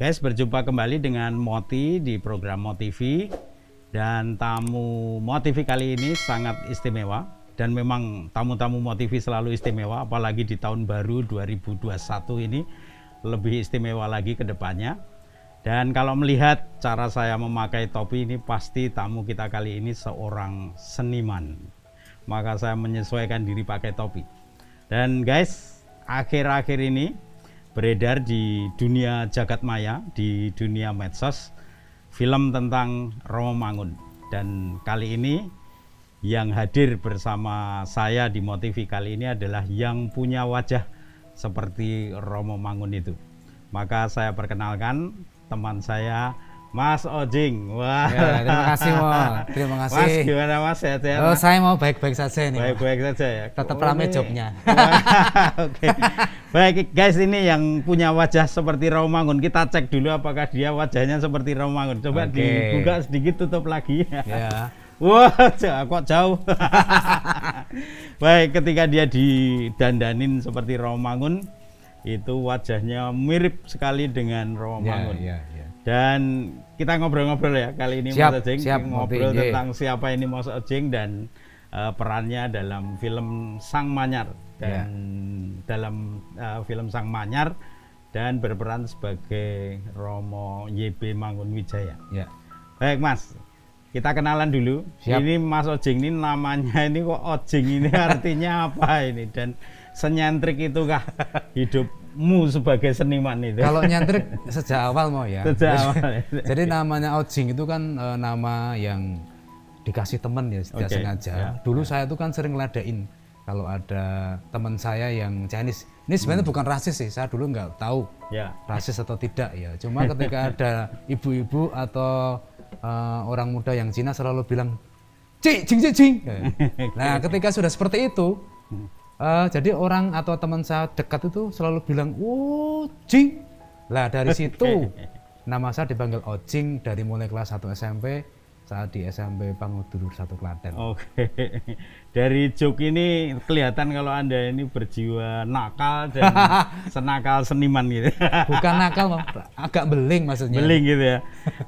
Guys, berjumpa kembali dengan Moti di program Motivi. Dan tamu Motivi kali ini sangat istimewa. Dan memang tamu-tamu Motivi selalu istimewa, apalagi di tahun baru 2021 ini lebih istimewa lagi ke depannya. Dan kalau melihat cara saya memakai topi ini, pasti tamu kita kali ini seorang seniman. Maka saya menyesuaikan diri pakai topi. Dan guys, akhir-akhir ini beredar di dunia jagat maya, di dunia medsos, film tentang Romo Mangun. Dan kali ini yang hadir bersama saya di Motivi kali ini adalah yang punya wajah seperti Romo Mangun itu. Maka saya perkenalkan teman saya, Mas Ojing. Wah, ya, terima kasih Mo. Terima kasih. Mas, gimana Mas? Sehat-sehat? Oh, saya mau baik-baik saja ini. Baik-baik saja ya. Tetap rame jobnya. Oke. Baik guys, ini yang punya wajah seperti Romo Mangun. Kita cek dulu apakah dia wajahnya seperti Romo Mangun. Coba dibuka sedikit, tutup lagi. Ya. Wah, kok jauh. Baik, ketika dia didandanin seperti Romo Mangun, itu wajahnya mirip sekali dengan Romo Mangun. Ya. Dan kita ngobrol-ngobrol ya kali ini, Mas Ojing, ngobrol tentang siapa ini Mas Ojing dan perannya dalam film Sang Manyar dan dalam film Sang Manyar dan berperan sebagai Romo YB Mangunwijaya. Ya. Baik Mas, kita kenalan dulu. Siap. Ini Mas Ojing ini namanya ini kok Ojing ini artinya apa ini, dan senyentrik itukah hidupmu sebagai seniman itu? Kalau nyentrik sejak awal Mo ya. Sejak awal. Jadi namanya Ojing itu kan nama yang dikasih teman ya, tidak sengaja. Ya. Dulu saya itu kan sering ngeladein kalau ada teman saya yang Chinese. Ini sebenarnya bukan rasis sih, saya dulu nggak tahu rasis atau tidak ya. Cuma ketika ada ibu-ibu atau orang muda yang Cina selalu bilang Jing. Nah, ketika sudah seperti itu, jadi orang atau teman saya dekat itu selalu bilang, "Oh, Jing." Lah dari situ nama saya dipanggil Ojing dari mulai kelas 1 SMP saat di SMP Pangudulur 1 Klaten. Oke. Dari joke ini kelihatan kalau Anda ini berjiwa nakal dan senakal seniman gitu. Bukan nakal, agak beling maksudnya. Beling gitu ya.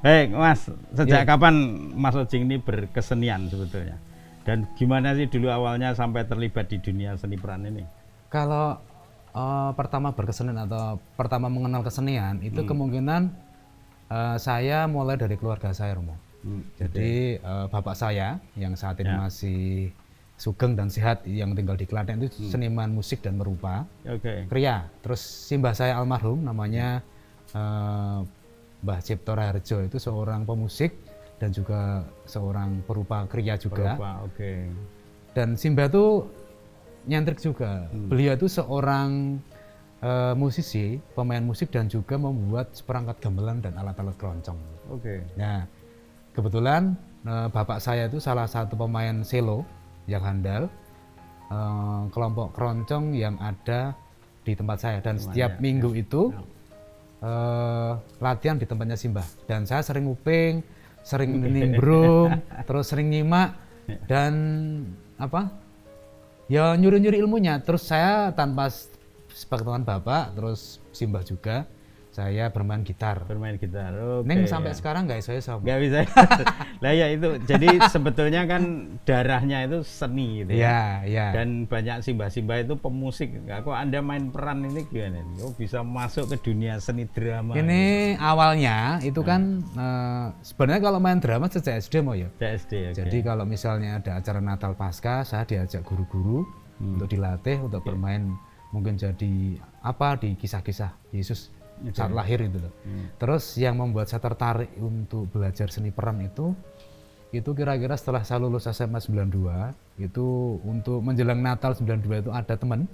Baik, Mas, sejak kapan Mas Ojing ini berkesenian sebetulnya? Dan gimana sih dulu awalnya sampai terlibat di dunia seni peran ini? Kalau pertama berkesenian atau pertama mengenal kesenian itu kemungkinan saya mulai dari keluarga saya, Romo. Jadi bapak saya yang saat ini masih sugeng dan sehat yang tinggal di Klaten itu seniman musik dan merupa kriya. Terus simbah saya almarhum namanya Mbah Cipto Raharjo, itu seorang pemusik dan juga seorang perupa kriya juga. Dan simbah itu nyentrik juga. Beliau itu seorang musisi, pemain musik dan juga membuat seperangkat gamelan dan alat-alat keroncong. Nah, kebetulan bapak saya itu salah satu pemain selo yang handal, kelompok keroncong yang ada di tempat saya, dan setiap minggu itu latihan di tempatnya simbah. Dan saya sering nguping, sering nimbrung, terus sering nyimak dan ya nyuri-nyuri ilmunya. Terus saya tanpa sepengetahuan bapak, terus simbah juga, saya bermain gitar. Neng sampai sekarang nggak bisa. Lah ya itu. Jadi sebetulnya kan darahnya itu seni gitu ya. Dan banyak simbah-simbah itu pemusik. Kok Anda main peran ini gimana? Kok bisa masuk ke dunia seni drama? Ini awalnya itu kan sebenarnya kalau main drama sejak SD Mo ya. SD. Jadi kalau misalnya ada acara Natal Pasca, saya diajak guru-guru untuk dilatih untuk bermain, mungkin jadi di kisah-kisah Yesus saat lahir itu loh. Terus yang membuat saya tertarik untuk belajar seni peran itu kira-kira setelah saya lulus SMA 92, itu untuk menjelang Natal 92 itu ada teman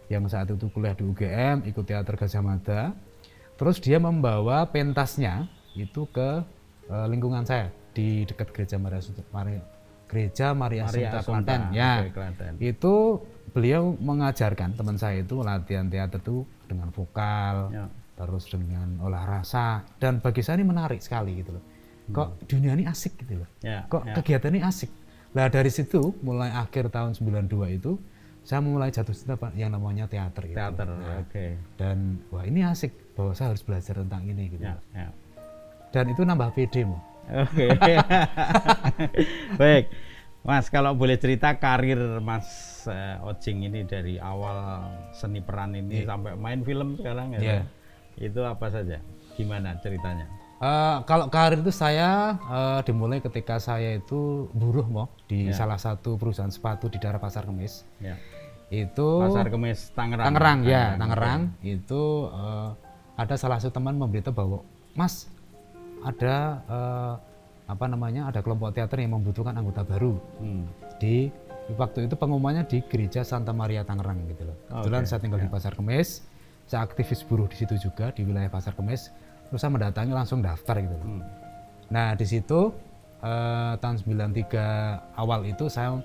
yang saat itu kuliah di UGM, ikut teater Gajah Mada. Terus dia membawa pentasnya itu ke lingkungan saya di dekat Gereja Maria Assunta Klaten. Itu beliau mengajarkan teman saya itu latihan teater itu dengan vokal, terus dengan olah rasa, dan bagi saya ini menarik sekali gitu loh. Kok dunia ini asik gitu loh. Kok kegiatan ini asik. Lah dari situ mulai akhir tahun 92 itu saya mulai jatuh cinta yang namanya teater gitu. Dan wah ini asik. bahwa saya harus belajar tentang ini gitu. Ya, ya. Dan itu nambah pede Mo. Oke. Baik. Mas, kalau boleh cerita karir Mas Ojing ini dari awal seni peran ini sampai main film sekarang ya. Itu apa saja? Gimana ceritanya? Kalau karir itu saya dimulai ketika saya itu buruh Mo di salah satu perusahaan sepatu di daerah Pasar Kemis. Ya. Itu Pasar Kemis Tangerang. Tangerang. Itu ada salah satu teman memberitahu bahwa Mas ada ada kelompok teater yang membutuhkan anggota baru. Di waktu itu pengumumannya di Gereja Santa Maria Tangerang gitu loh. Kebetulan saya tinggal di Pasar Kemis, saya aktivis buruh di situ juga di wilayah Pasar Kemis. Terus saya mendatangi langsung daftar gitu loh. Nah di situ tahun 93 awal itu saya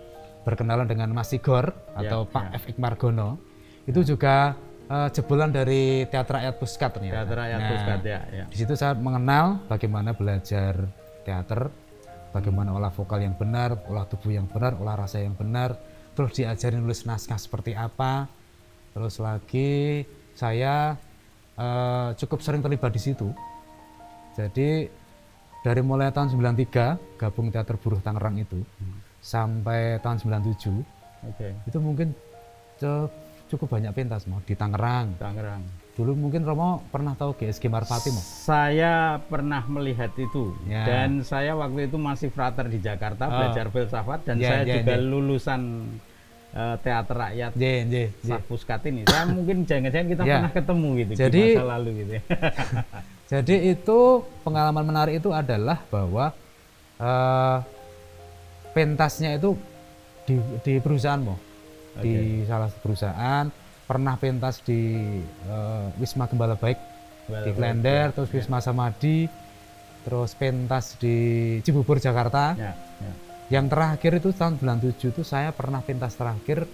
berkenalan dengan Mas Sigor atau Pak F. Margono. Itu juga jebolan dari Teater Rakyat Puskat ternyata. Teater Rakyat Puskat ya. Di situ saya mengenal bagaimana belajar teater, bagaimana olah vokal yang benar, olah tubuh yang benar, olah rasa yang benar, terus diajarin nulis naskah seperti apa. Terus lagi saya cukup sering terlibat di situ. Jadi dari mulai tahun 93 gabung Teater Buruh Tangerang itu sampai tahun 97 itu mungkin cukup banyak pentas Mo di Tangerang. Dulu mungkin Romo pernah tahu GSG Marpati Mo? Saya pernah melihat itu dan saya waktu itu masih frater di Jakarta belajar filsafat dan saya juga lulusan Teater Rakyat Puskat ini. Saya mungkin jangan-jangan kita pernah ketemu gitu di masa lalu gitu. Jadi itu pengalaman menarik itu adalah bahwa pentasnya itu di perusahaan Mo. Di salah satu perusahaan pernah pentas di Wisma Gembala Baik di Klender, terus Wisma Samadi, terus pentas di Cibubur Jakarta. Yang terakhir itu tahun 97 itu saya pernah pentas terakhir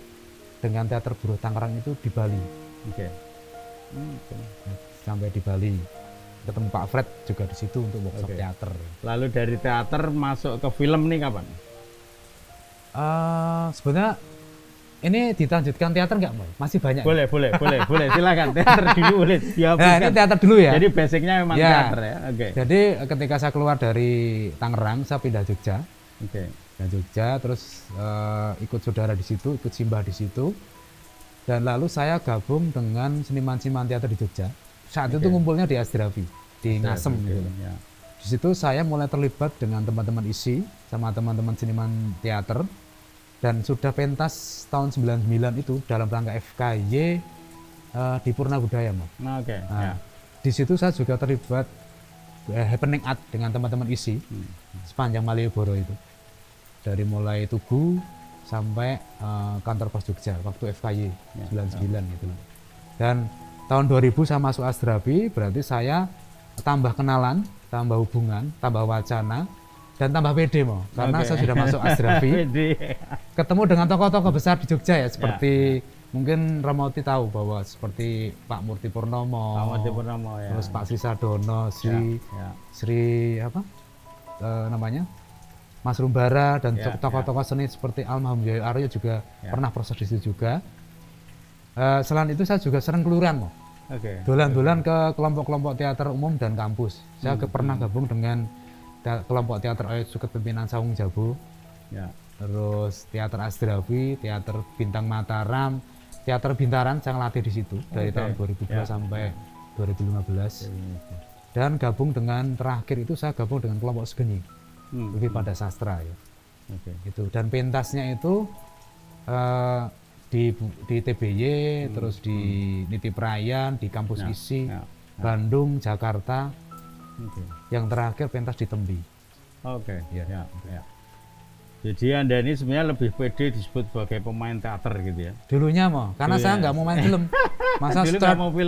dengan Teater Buruh Tangerang itu di Bali. Sampai di Bali ketemu Pak Fred juga di situ untuk workshop teater. Lalu dari teater masuk ke film nih kapan? Sebenarnya ini dilanjutkan teater nggak Mo? Masih banyak. Boleh. Silakan teater dulu boleh. Nah, ini teater dulu ya. Jadi basicnya memang teater ya. Jadi ketika saya keluar dari Tangerang, saya pindah Jogja. Pindah Jogja, terus ikut saudara di situ, ikut simbah di situ. Dan lalu saya gabung dengan seniman-seniman teater di Jogja. Saat itu ngumpulnya di Asdrafi, di Ngasem gitu. Di situ saya mulai terlibat dengan teman-teman ISI sama teman-teman seniman teater. Dan sudah pentas tahun 99 itu dalam rangka FKY di Purna Budaya Mo. Di situ saya juga terlibat happening art dengan teman-teman ISI sepanjang Malioboro itu. Dari mulai Tugu sampai kantor pos Jogja waktu FKY 99 gitu. Dan tahun 2000 saya masuk Asdrafi, berarti saya tambah kenalan, tambah hubungan, tambah wacana, dan tambah pede Mo, karena saya sudah masuk Asdrafi. Ketemu dengan tokoh-tokoh besar di Jogja ya, seperti mungkin Ramoti tahu bahwa seperti Pak Murti Purnomo, terus Pak Sri Sadono, Sri apa namanya, Mas Rumbara, dan tokoh-tokoh seni seperti Almarhum Yoyo Aryo juga pernah proses di situ juga. Selain itu saya juga sering keluaran Mo, dolan-dolan ke kelompok-kelompok teater umum dan kampus. Saya pernah gabung dengan kelompok teater Oyot Suket Pimpinan Sawung Jabo, terus teater Asdrafi, teater Bintang Mataram, teater Bintaran saya ngelatih di situ dari tahun 2002 sampai 2015. Dan gabung dengan terakhir itu saya gabung dengan kelompok Segeni, lebih pada sastra ya. Itu dan pentasnya itu di TBY, terus di Niti Prayan, di kampus ISI, Bandung, Jakarta. Yang terakhir pentas di Tembi. Jadi Anda ini sebenarnya lebih pede disebut sebagai pemain teater gitu ya? Dulunya Mo, karena saya nggak mau main film.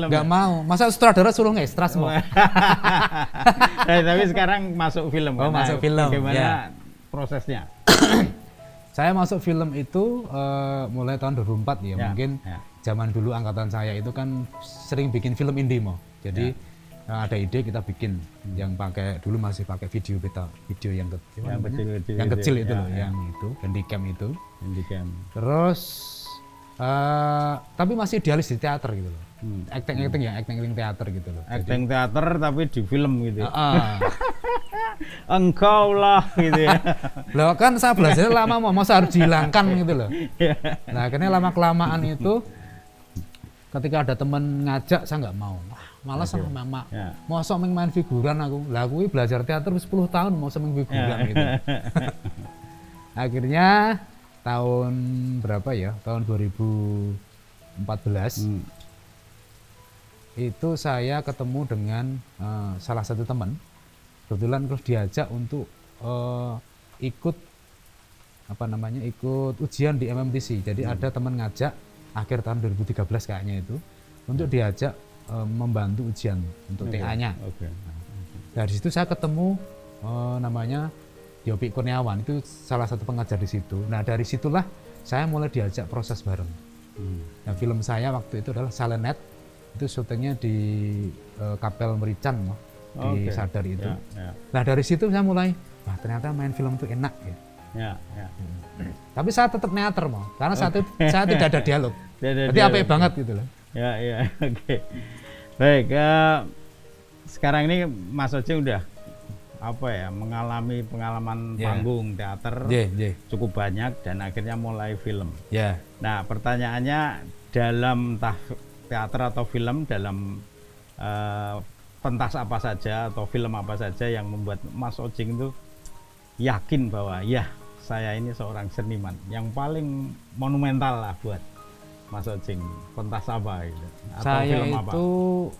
Nggak mau. Masa sutradara suruh ngestras Mo. Tapi sekarang masuk film. Masuk film. Bagaimana prosesnya? Saya masuk film itu mulai tahun 2004 ya. Mungkin zaman dulu angkatan saya itu kan sering bikin film indie Mo. Jadi ada ide kita bikin yang pakai dulu masih pakai video yang kecil itu loh, yang itu handycam itu. Terus Tapi masih idealis di teater gitu loh. Acting teater gitu loh. Acting teater tapi di film gitu. Engkau lah gitu ya. Loh kan saya belajar lama mau masa harus dihilangkan gitu loh. Nah akhirnya lama kelamaan itu ketika ada teman ngajak saya nggak mau. Wah, malas sama mama. Mau main figuran aku. Lah aku belajar teater 10 tahun mau main figuran gitu. Akhirnya tahun berapa ya? Tahun 2014. Itu saya ketemu dengan salah satu teman. Kebetulan terus diajak untuk ikut ikut ujian di MMTC. Jadi ada teman ngajak akhir tahun 2013 kayaknya itu untuk diajak membantu ujian untuk TA-nya. Dari situ saya ketemu namanya Yopi Kurniawan, itu salah satu pengajar di situ. Nah dari situlah saya mulai diajak proses bareng. Nah film saya waktu itu adalah Salenet, itu syutingnya di Kapel Merican di Sadar itu. Nah dari situ saya mulai, wah ternyata main film itu enak ya. Tapi saya tetap neater karena saat itu saya tidak ada dialog. Jadi apik banget gitu loh. Oke. Baik, sekarang ini Mas Oce udah mengalami pengalaman panggung teater cukup banyak dan akhirnya mulai film. Nah pertanyaannya, dalam teater atau film, dalam pentas apa saja atau film apa saja yang membuat Mas Ocing itu yakin bahwa ya saya ini seorang seniman, yang paling monumental lah buat Mas Ocing, pentas apa gitu atau saya film itu apa?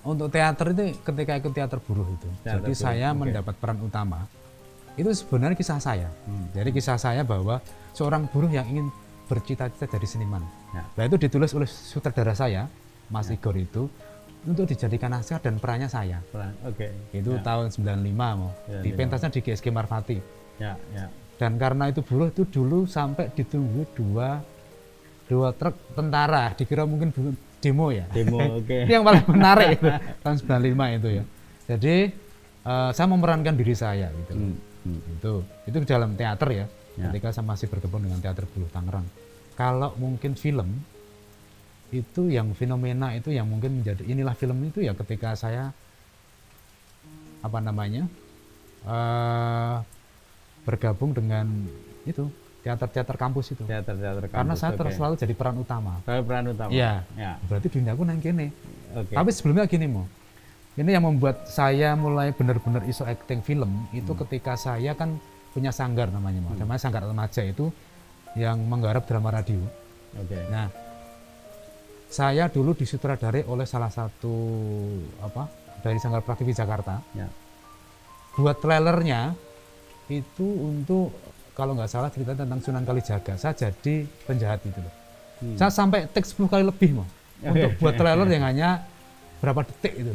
Untuk teater itu ketika ikut teater buruh itu jadi saya mendapat peran utama itu sebenarnya kisah saya. Jadi kisah saya bahwa seorang buruh yang ingin bercita-cita jadi seniman. Nah itu ditulis oleh sutradara saya Mas Igor itu untuk dijadikan naskah dan perannya saya. Itu tahun 95 di pentasnya di GSG Marfati. Dan karena itu buruh itu dulu sampai ditunggu dua truk tentara, dikira mungkin demo ya. Itu yang paling menarik itu, tahun 95 itu ya. Jadi saya memerankan diri saya gitu. Itu dalam teater ya. Ketika saya masih berkebun dengan teater Buruh Tangerang. Kalau mungkin film itu yang fenomena itu yang mungkin menjadi inilah film itu ya ketika saya bergabung dengan itu teater kampus itu. Karena saya selalu jadi peran utama. Iya. Berarti duniaku nang kene. Tapi sebelumnya gini ini yang membuat saya mulai benar-benar iso acting film itu ketika saya kan punya sanggar namanya Sanggar Remaja itu yang menggarap drama radio. Nah saya dulu disutradarai oleh salah satu dari Sanggar Praktisi Jakarta. Buat trailernya itu untuk kalau nggak salah cerita tentang Sunan Kalijaga, saya jadi penjahat itu loh. Saya sampai take 10 kali lebih untuk buat trailer yang hanya berapa detik itu.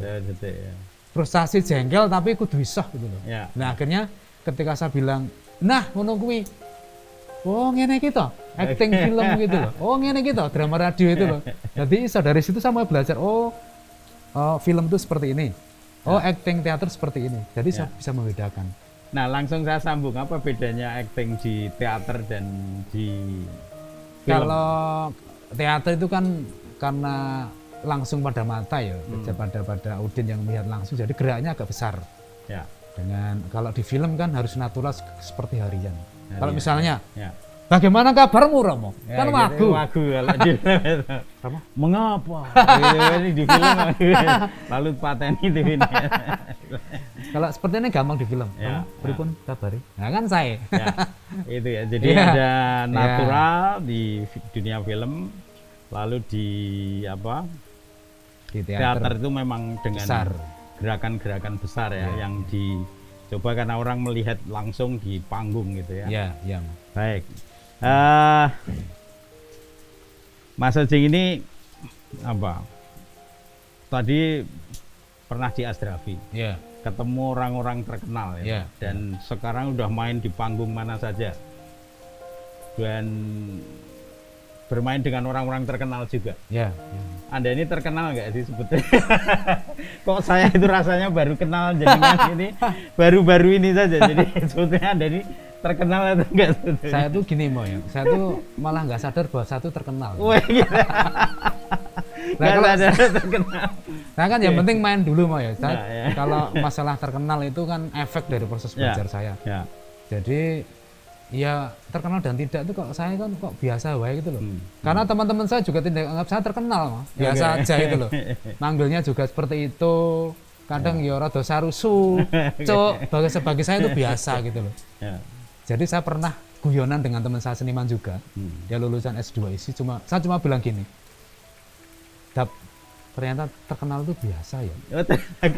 Frustasi, jengkel tapi kudu iso gitu loh. Nah akhirnya ketika saya bilang, nah ngono kuwi, oh ngene gitu, acting film gitu loh. Oh ngene gitu, drama radio itu loh. Jadi dari situ saya mulai belajar, film itu seperti ini. Acting teater seperti ini. Jadi saya bisa membedakan. Nah langsung saya sambung, apa bedanya acting di teater dan di film? Kalau teater itu kan karena langsung pada mata ya, pada audien yang melihat langsung, jadi geraknya agak besar. Dengan kalau di film kan harus natural seperti harian. Kalau misalnya bagaimana kabarmu Romo? Kan wagu kalau di mengapa? Di film lalu pateni di sini. Kalau seperti ini gampang di film. Pripun kabari? Nah kan saya. Itu ya. Jadi ada natural di dunia film, lalu di di teater itu memang dengan gerakan-gerakan besar yang dicoba karena orang melihat langsung di panggung gitu ya. Baik. Mas Ocing ini tadi pernah di Asdrafi, ketemu orang-orang terkenal dan sekarang udah main di panggung mana saja dan bermain dengan orang-orang terkenal juga. Anda ini terkenal nggak sih sebetulnya? Kok saya itu rasanya baru kenal jenengan ini baru-baru ini saja. Jadi sebetulnya Anda ini terkenal atau enggak? Saya tuh gini Mo ya, saya tuh malah nggak sadar bahwa saya tuh terkenal. Wah, gitu. Nah, kalau ada terkenal. Nah kan yang penting main dulu Mo ya. Ya, ya. Kalau masalah terkenal itu kan efek dari proses belajar saya. Ya. Jadi ya terkenal dan tidak itu kok saya kan kok biasa wae gitu loh. Karena teman-teman saya juga tidak anggap saya terkenal, Mo. Biasa aja gitu loh. Manggilnya juga seperti itu. Kadang ya rada sarusu, cuk, bagi saya itu biasa gitu loh. Ya. Jadi saya pernah guyonan dengan teman saya seniman juga. Dia lulusan S2 isi saya cuma bilang gini. Ternyata terkenal itu biasa ya. Oh,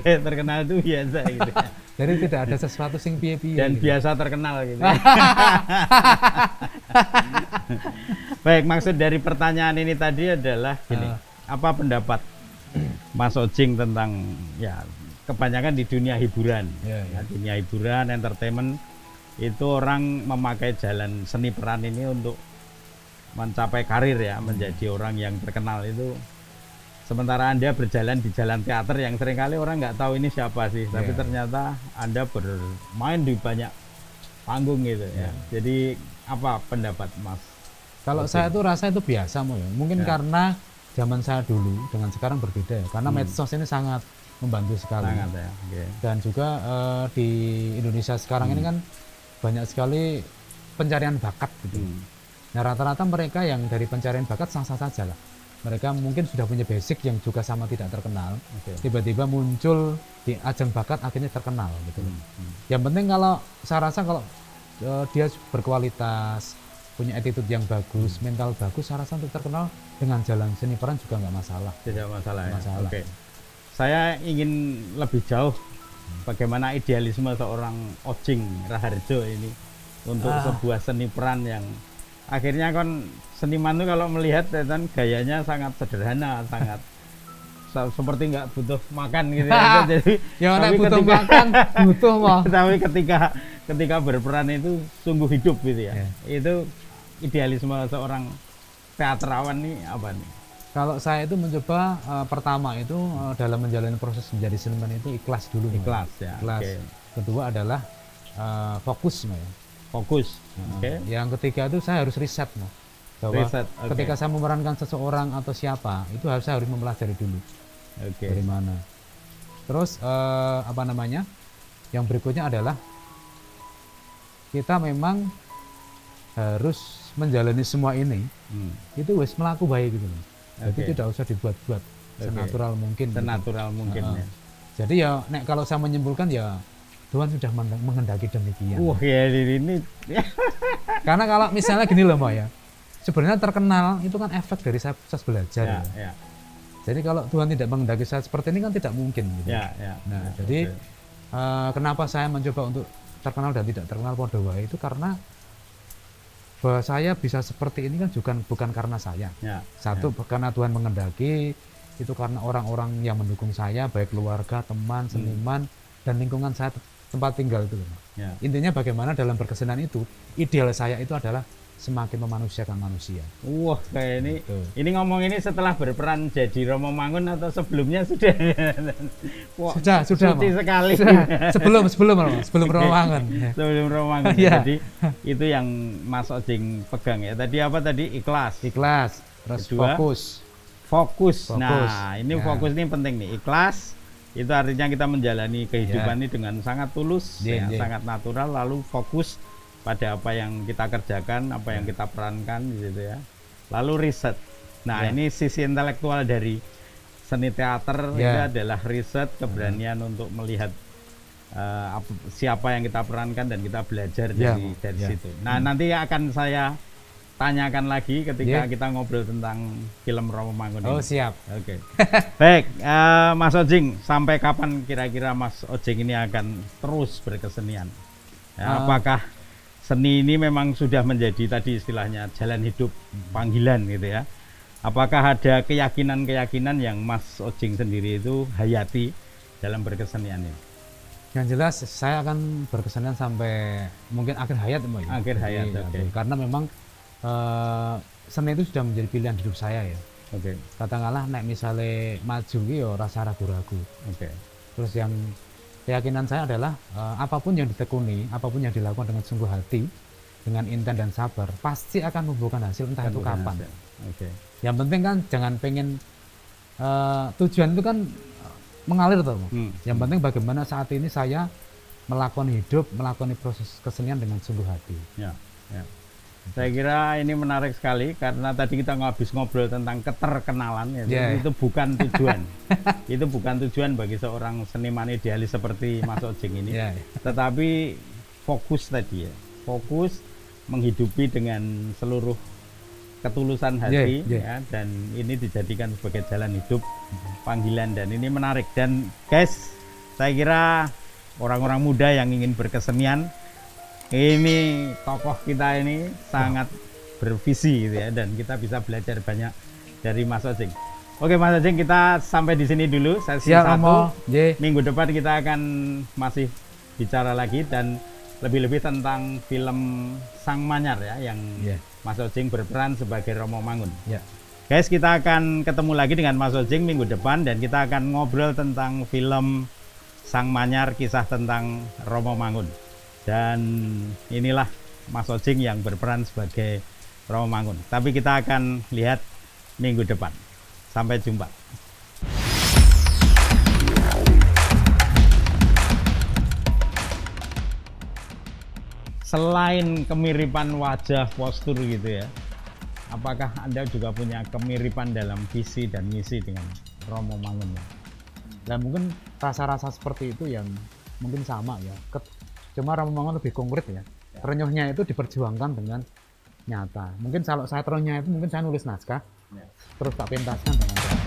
terkenal itu biasa gitu. Jadi tidak ada sesuatu sing piye-piye. Dan gitu. biasa terkenal gitu. Baik, maksud dari pertanyaan ini tadi adalah gini. Apa pendapat Mas Ojing tentang ya kebanyakan di dunia hiburan. Ya. Dunia hiburan, entertainment itu orang memakai jalan seni peran ini untuk mencapai karir ya, menjadi orang yang terkenal itu. Sementara Anda berjalan di jalan teater yang seringkali orang nggak tahu ini siapa sih, tapi ternyata Anda bermain di banyak panggung gitu ya. Jadi apa pendapat Mas? Kalau saya tuh rasa itu biasa Mo ya. Mungkin karena zaman saya dulu dengan sekarang berbeda ya. Karena medsos ini sangat membantu sekali. Sangat ya. Okay. Dan juga di Indonesia sekarang ini kan banyak sekali pencarian bakat gitu. Nah rata-rata mereka yang dari pencarian bakat sah-sah saja lah. Mereka mungkin sudah punya basic yang juga sama tidak terkenal. Tiba-tiba muncul di ajang bakat akhirnya terkenal gitu. Yang penting kalau saya rasa kalau dia berkualitas, punya attitude yang bagus, mental bagus, saya rasa untuk terkenal dengan jalan seni peran juga nggak masalah. Tidak masalah ya. Masalah. Oke. Saya ingin lebih jauh bagaimana idealisme seorang Ojing Raharjo ini untuk sebuah seni peran yang akhirnya kan seniman itu kalau melihat kan gayanya sangat sederhana, sangat seperti nggak butuh makan gitu ya. Jadi ya tapi butuh makan butuh mah. Tapi ketika berperan itu sungguh hidup gitu ya. Itu idealisme seorang teatrawan nih apa nih? Kalau saya itu mencoba pertama itu dalam menjalani proses menjadi seniman itu ikhlas dulu. Ikhlas ya. Ikhlas. Okay. Kedua adalah fokus ya. Fokus. Yang ketiga itu saya harus riset bahwa ketika saya memerankan seseorang atau siapa itu saya harus mempelajari dulu dari mana. Terus apa namanya? Yang berikutnya adalah kita memang harus menjalani semua ini itu wis melaku baik gitu loh. Jadi tidak usah dibuat-buat, senatural mungkin. Senatural gitu. Mungkin ya. Jadi ya kalau saya menyimpulkan ya Tuhan sudah menghendaki demikian. Wah ya ini. Karena kalau misalnya gini loh Mbak ya, sebenarnya terkenal itu kan efek dari saya proses belajar. Ya. Jadi kalau Tuhan tidak menghendaki saya seperti ini kan tidak mungkin. Gitu. Nah jadi kenapa saya mencoba untuk terkenal dan tidak terkenal pada wae itu karena bahwa saya bisa seperti ini kan juga bukan karena saya. Satu karena Tuhan menghendaki, itu karena orang-orang yang mendukung saya, baik keluarga, teman, seniman, dan lingkungan saya tempat tinggal itu. Intinya bagaimana dalam berkesenian itu ideal saya itu adalah semakin memanusiakan manusia. Wah kayak ini ngomong ini setelah berperan jadi Romo Mangun atau sebelumnya sudah? Wah, sudah sekali. Sebelum Romo Mangun. Sebelum Romo Mangun. Jadi itu yang Mas Ojing pegang ya. Tadi apa tadi? Ikhlas. Terus kedua, fokus. Nah ini fokus ini penting nih. Ikhlas. Itu artinya kita menjalani kehidupan ini dengan sangat tulus, sangat natural, lalu fokus pada apa yang kita kerjakan, apa yang kita perankan gitu ya. Lalu riset. Nah, ini sisi intelektual dari seni teater itu adalah riset, keberanian untuk melihat siapa yang kita perankan dan kita belajar dari situ. Nah, nanti akan saya tanyakan lagi ketika kita ngobrol tentang film Romo Mangun ini. Oh siap. Oke. Baik, Mas Ojing, sampai kapan kira-kira Mas Ojing ini akan terus berkesenian? Ya, apakah seni ini memang sudah menjadi tadi istilahnya jalan hidup, panggilan gitu ya? Apakah ada keyakinan-keyakinan yang Mas Ojing sendiri itu hayati dalam berkesenian ini? Yang jelas saya akan berkesenian sampai mungkin akhir hayat, Mbak. Akhir hayat, karena memang seni itu sudah menjadi pilihan hidup saya ya. Katakanlah nek misalnya maju yo rasa ragu-ragu. Terus yang keyakinan saya adalah apapun yang ditekuni, apapun yang dilakukan dengan sungguh hati, dengan intent dan sabar, pasti akan membuahkan hasil entah itu kapan. Oke. Yang penting kan jangan pengen tujuan itu kan mengalir tuh. Yang penting bagaimana saat ini saya melakukan hidup, melakukan proses kesenian dengan sungguh hati. Ya, ya. Saya kira ini menarik sekali karena tadi kita habis ngobrol tentang keterkenalan ya. Itu bukan tujuan. Itu bukan tujuan bagi seorang seniman idealis seperti Mas Ojing ini. Tetapi fokus tadi ya. Fokus menghidupi dengan seluruh ketulusan hati ya, dan ini dijadikan sebagai jalan hidup, panggilan, dan ini menarik. Dan guys, saya kira orang-orang muda yang ingin berkesenian, ini tokoh kita ini sangat bervisi gitu ya, dan kita bisa belajar banyak dari Mas Ojing. Oke Mas Ojing, kita sampai di sini dulu sesi 1. Minggu depan kita akan masih bicara lagi dan lebih-lebih tentang film Sang Manyar ya, yang Mas Ojing berperan sebagai Romo Mangun. Guys, kita akan ketemu lagi dengan Mas Ojing minggu depan dan kita akan ngobrol tentang film Sang Manyar, kisah tentang Romo Mangun. Dan inilah Mas Ojing yang berperan sebagai Romo Mangun. Tapi kita akan lihat minggu depan. Sampai jumpa. Selain kemiripan wajah, postur gitu ya, apakah Anda juga punya kemiripan dalam visi dan misi dengan Romo Mangun? Dan mungkin rasa-rasa seperti itu yang mungkin sama ya. Cuma Romo Mangun lebih konkret ya. Renyuhnya itu diperjuangkan dengan nyata. Mungkin kalau saya terenyuh itu mungkin saya nulis naskah, terus tak pentaskan dengan